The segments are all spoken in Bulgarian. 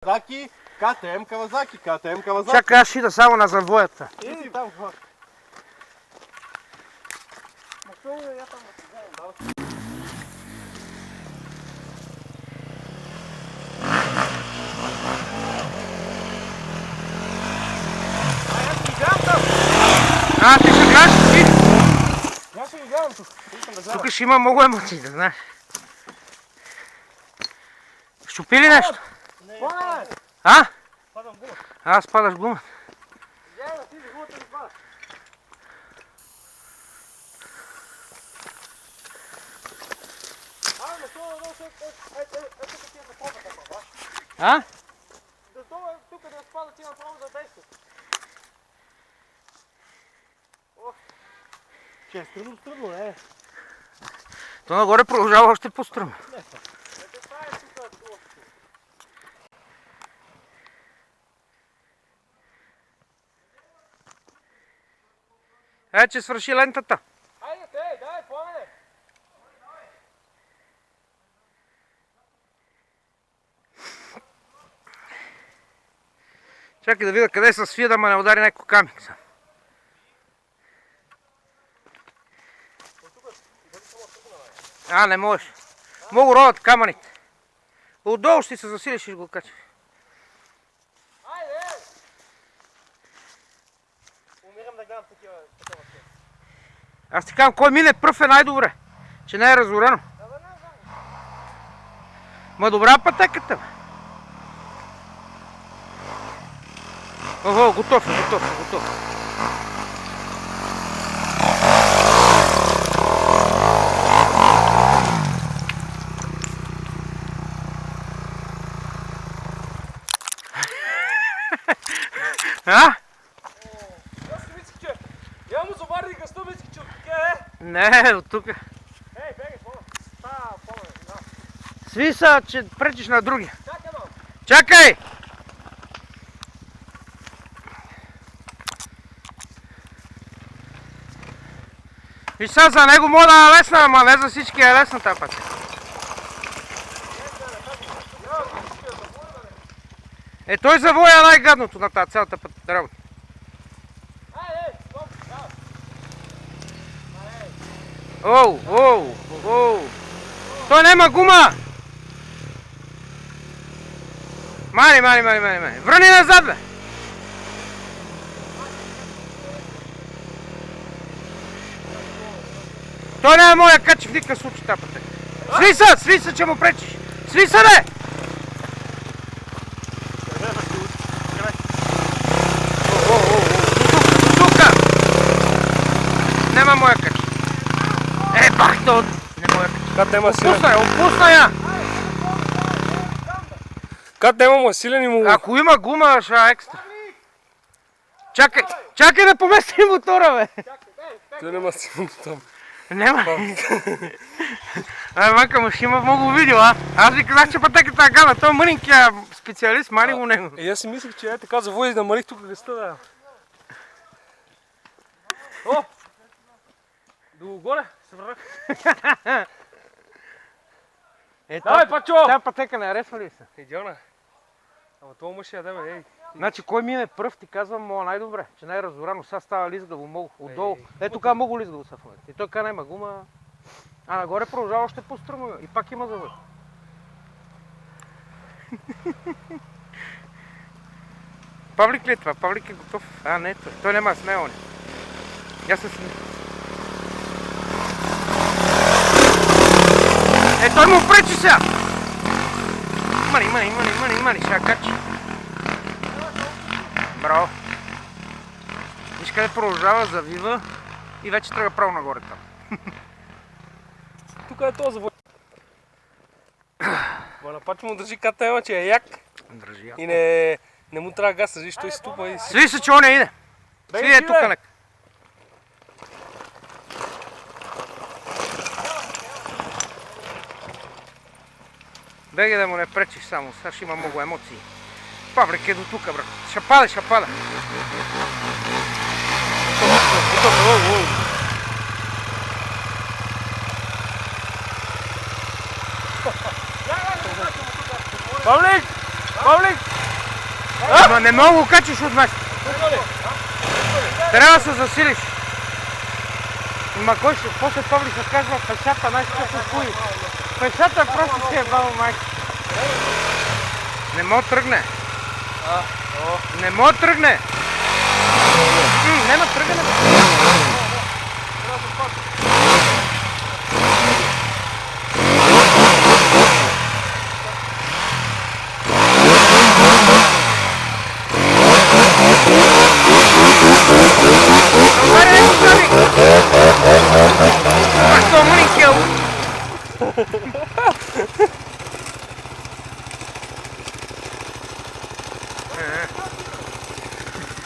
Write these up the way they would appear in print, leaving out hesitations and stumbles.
Kawasaki, KTM Kawasaki, KTM Kawasaki. Чакай, аз ида само на завоята. Иди там, хват. А, ти ще гледаш си? Аз ще ги гледам тук. Тук ще има много емоции, да знаеш. Щупи ли нещо? Падай! А? Падам гума. Аз падаш гума. Гледай, ти за гумата не падаш. На това едно се... Ето такива за пробата, баш. А? Да това тук да спада ти направо да действа. Че е стръмно, не? То нагоре продължава още по-стръмно. Че свърши лентата. Айде, дай, пламене! Чакай да видя къде се свия, да ме не удари някой камик. Не можеш. Много роват камъните. Отдолу ще се засилиш и ще го качиш. Айде! Умирам да гледам такива. Аз ти казвам, кой мине пръв е най-добре. Че не е разорено. Ма добра пътеката, бе. Ого, готов. А? Аз си мислих, че... Я му заварих гъста, мислих, че от тук е. Не, от тук. Ей, бегай, помня. Сви са, че пречиш на други. Чакай, мам. Чакай! Виж сега, за него мога да е лесна, ама не за всички е лесна тази път. Той завоя е най-гадното на тази цялата път работа. Оу! Той няма гума! Мани! Върни назад, бе! Той няма моя качи в никакъв случай тази пътека. Сви са, че му пречиш! Сви са, бе! Тука! Нема моя качи. Бах то! Не моя качи. Отпусна я! КТМ му е силен и му... Ако има гума, ще е екстра. Чакай да поместим мотора, бе! Той няма силен там. Нема. Манка, ще има много видео, а? Аз ви казах, че пътеката е гада. Той мънинкия специалист, мани го него. Аз си мислих, че така заводи да намалих тук гъста, да. О! Долу-горе, се върнах. Давай, Пачо! Тая пътека не харесва ли се? Идеална. Ама това мъж яде, бе, ей. Значи, кой мине пръв, ти казвам, мога най-добре, че не е разорано. Сега става лист да го мога отдолу. Тук мога лист да го са в момента. И той ка няма гума. Нагоре продължава още по-стръмно. И пак има завой. Павлик ли е това? Павлик е готов. Не, той няма смелане. Я се сни. Той му пречи сега! Мани, сега качи. Браво! Виж къде продължава, завива и вече тръгва право нагоре там. Тук е този завой. На Пачо му държи КТМ, че е як. Държи як. И не му трябва газ, защото той си тупа и си... Сви се, че он не иде. Сви е тук нека. Беги да му не пречиш само, сега ще има много емоции. Павлик е до тук, брат. Ще пада. Павлик! Павлик! Ама не мога го качиш от нас. Трябва да се засилиш. Ма кой ще, после това ли се казва пешата, най-що се хуи. Пешата просто си е баба майка. Не мога тръгне. Не мога тръгне. Нема тръгне.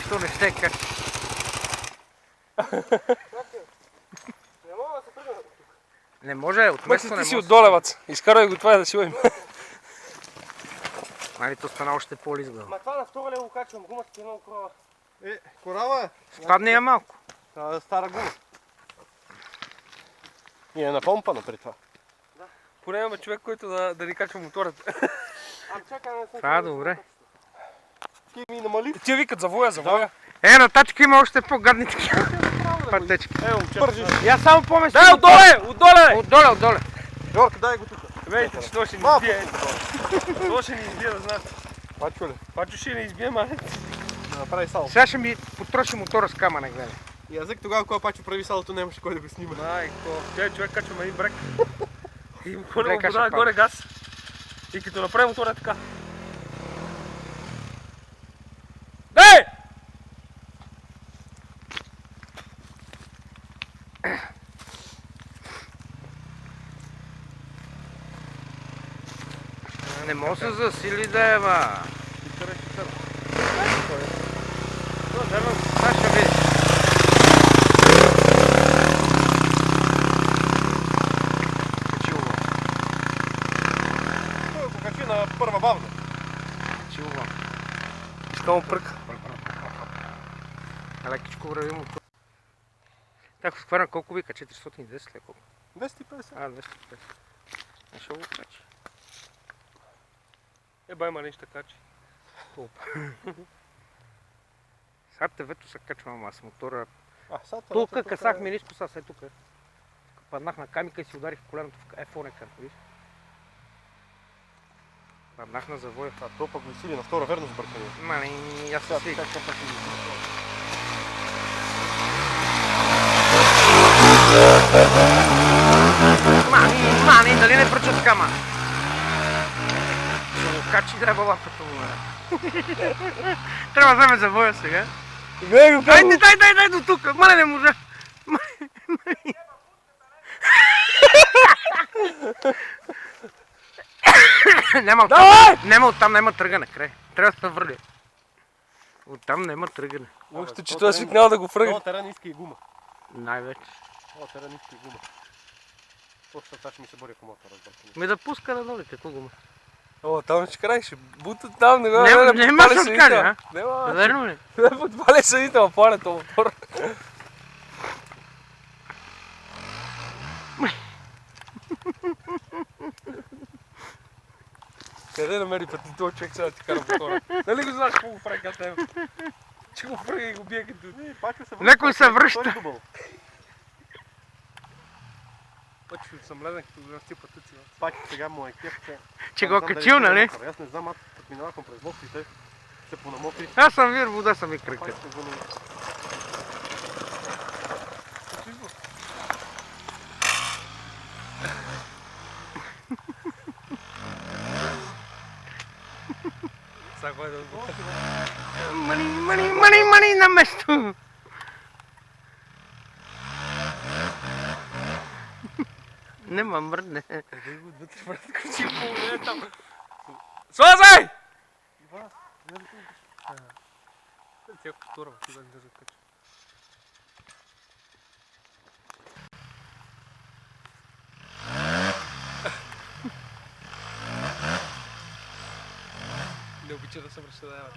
Що не ще качи? Не може, от место не може. Ти си отдолевац. Изкарай го това да си уем. Мали то стана още по-лизгава. Ма това на втора ли го качвам, гумата ти е много корава. Корава е. Спадне я малко. Стара гума. И е напомпана при това. Поне имаме човек, който да ни качва моторът. Чакай, не съм. Това добре. Ти ми намали. Тия викат завоя, завоя. На тачка има още по-гадни такива пътечки. Бържиш. Я само помня. Да, отдоле! Отдоле. Йорка, дай го тук. Вейте, що ще ни избие. Що ще ни избие, да знаете. Пачо ли? Пачо ще ни избие, мане. Да направи сало. Сега ще ми потроши мотора с камъна, гледай. Язък тогава, когато Пачо прави салото, нямаше кой да го снима. Майко, тя човек качва един брек. И му хвърля Брека ще вода, пада. горе газ. И като направи мотора е така. Ей! Не може да се засили да е, ма. Сега ще видиш. Той го качи на първа бавна. Искам пръка. Лекичко върви мотор. Так, хвърна колко вика? 410 ли колко? 250. 250. Ще го качи. Бай ма нещо качи. Сега ТВ-то се качва, ама с мотора. Тук Късах ми ниско, сега тук. Паднах на камика и си ударих коленото в ефонека. Паднах на завоя. То пък го сили на втора верно сбъркане. Мани, аз се свих. Мани, дали не пръчат кама? Ще го качи да е балапата му. Трябва да вземе завоя сега. Дай до тук. Мале не можа. Няма оттам, няма тръгане край. Трябва да се върли. Оттам няма тръгане. Още, че той свикнал да го фръга. Много терен иска и гума. Най-вече. Много терен иска и гума. Точно сега ще ми се бори по мотора сбъркане. Ми да пуска надолу, какво го ма? О, там ще край, ще бута там, не го Нема да се откаже, а? Нема, Верно ли? не подваля съдител, пале този мотор. Къде намери пъти този човек сега да ти кара мотора? Нали го знаеш какво го прави като тебе? Че го фръга и го бие като... Някой се връща. Паче съм леден като го разтипа туци. Паче сега му е кеф, Че го качил, нали? Аз не знам, аз като минавам през мокрите, се понамокри. Аз съм вир, вода са ми кръка. Сега кой да го... Мани на место! Нема мръдне. Слазай! Тя култура, ти да не да закача. Не обича да се връща да ява.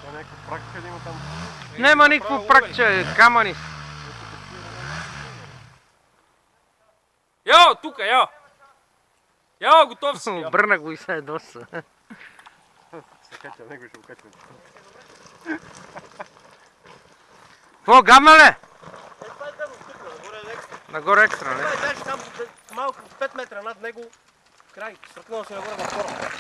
Това някакъв прак да има там. Нема никакво пракче, камъни. Йо, тука, йо! Йо, готов си! Обърна го и се доса. Кача, него ще го качвам. Какво, гадна ли? Това е дърво стъкна, нагоре е екстра. Нагоре екстра, не? Това е даже само малко 5 метра над него. Край. Сръкнал се нагоре в кора.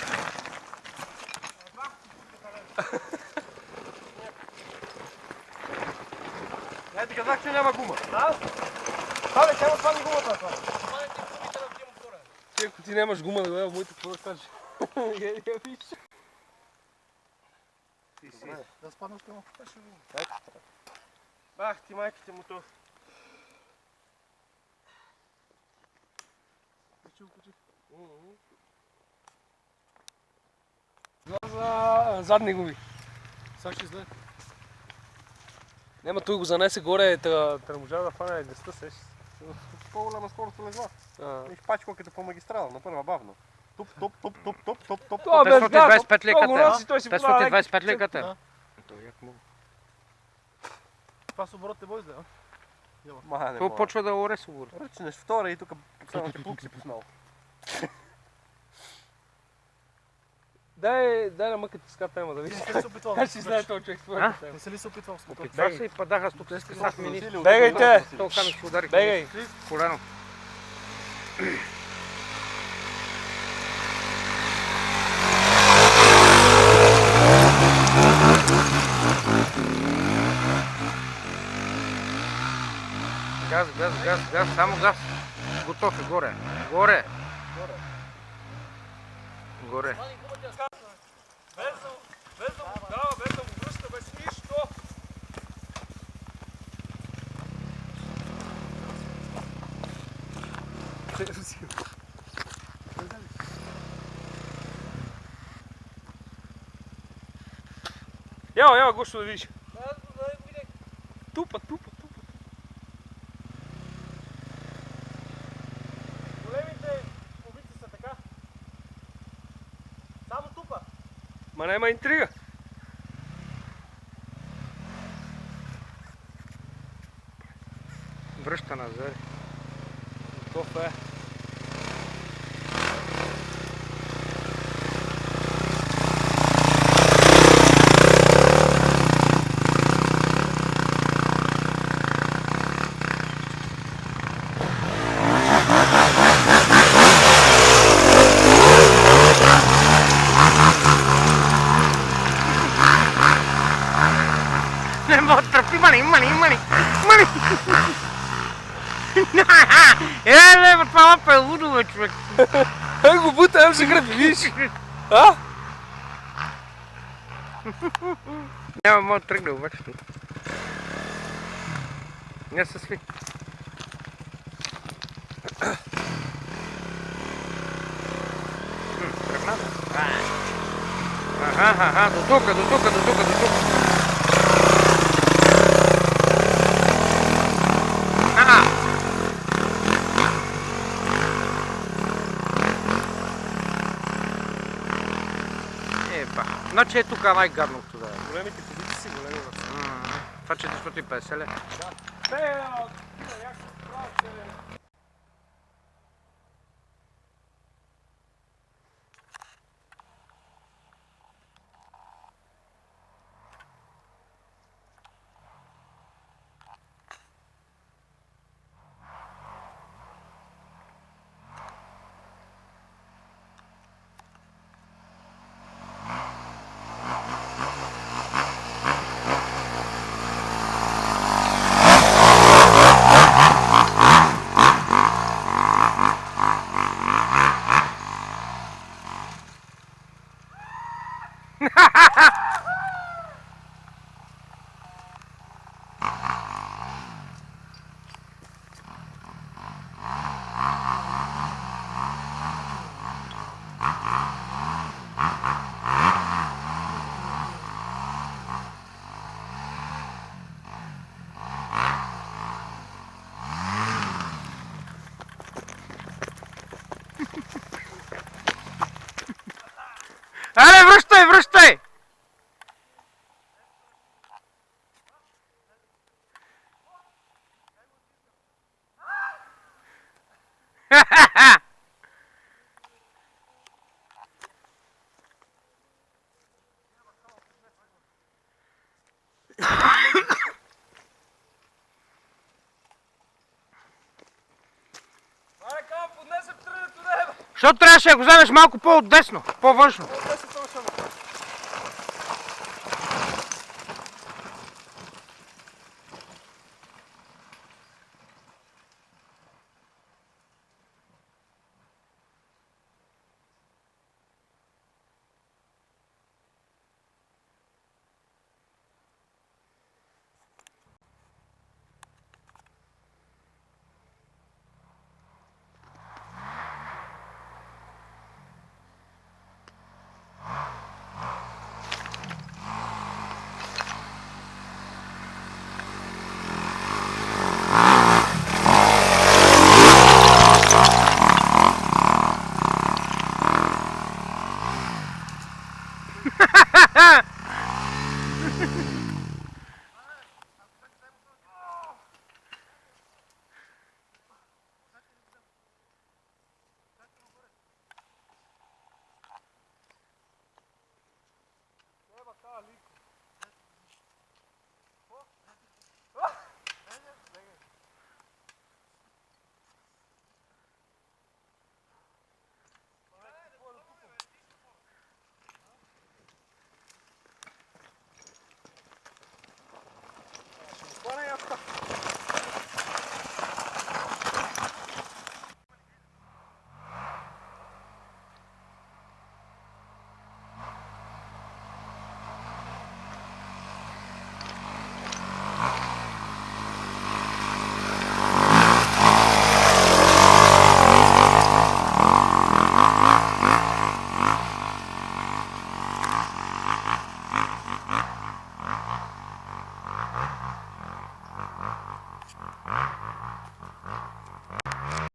Я ти казах, че няма гума. Абе, тя му свани гумата това. Ти ако ти нямаш гума да гледа в моите, какво да кажеш? Я виж. Да спадна с това. Бах ти майките му то. За задни губи. Сега ще излезе. Няма, той го занесе горе, да можа да фане гъста сеш. По-голяма скорост лезва. А. Виж пачко като по магистрала, направо бавно. Туп, туп, туп, туп, туп, туп, туп. Това без 525 ликата. Много носи, той си подава леко. 525 ликата. Той як му. Това с оборот те бой да. Маха не Какво мога. почва да оре с обор? Ръчнеш втора и тук само ти пук си пуснал. Дай на мъката с тема да видиш. Не се опитвал. Как ще знае този човек с твоята тема? Не се ли се опитвал с мотор? Опитвах се и падаха с тук с мини. Бегайте! То камък се ударих. Бегай! в колено. Газ, газ, газ, газ, само газ. Готов е, горе. Горе. Горе. Без да му дава, без да му връща, без нищо! Ява, Гошо да видиш. Тупа. Големите убийци са така. Само тупа. Ма няма интрига. Връща назад. Готов е. Не мога да тръпи, мани. Ле, това лапа е лудо, бе, човек. Ей го бута, ем се гръби, видиш? А? Няма мога да тръгне обаче. Не се сви. Тръгна, бе. Аха, до тук. Епа, значи е тук най-гадното да е. Големите кубици си големи въобще. Това 450 ле. Аре, връщай! Защото трябваше да го вземеш малко по-отдесно, по-външно.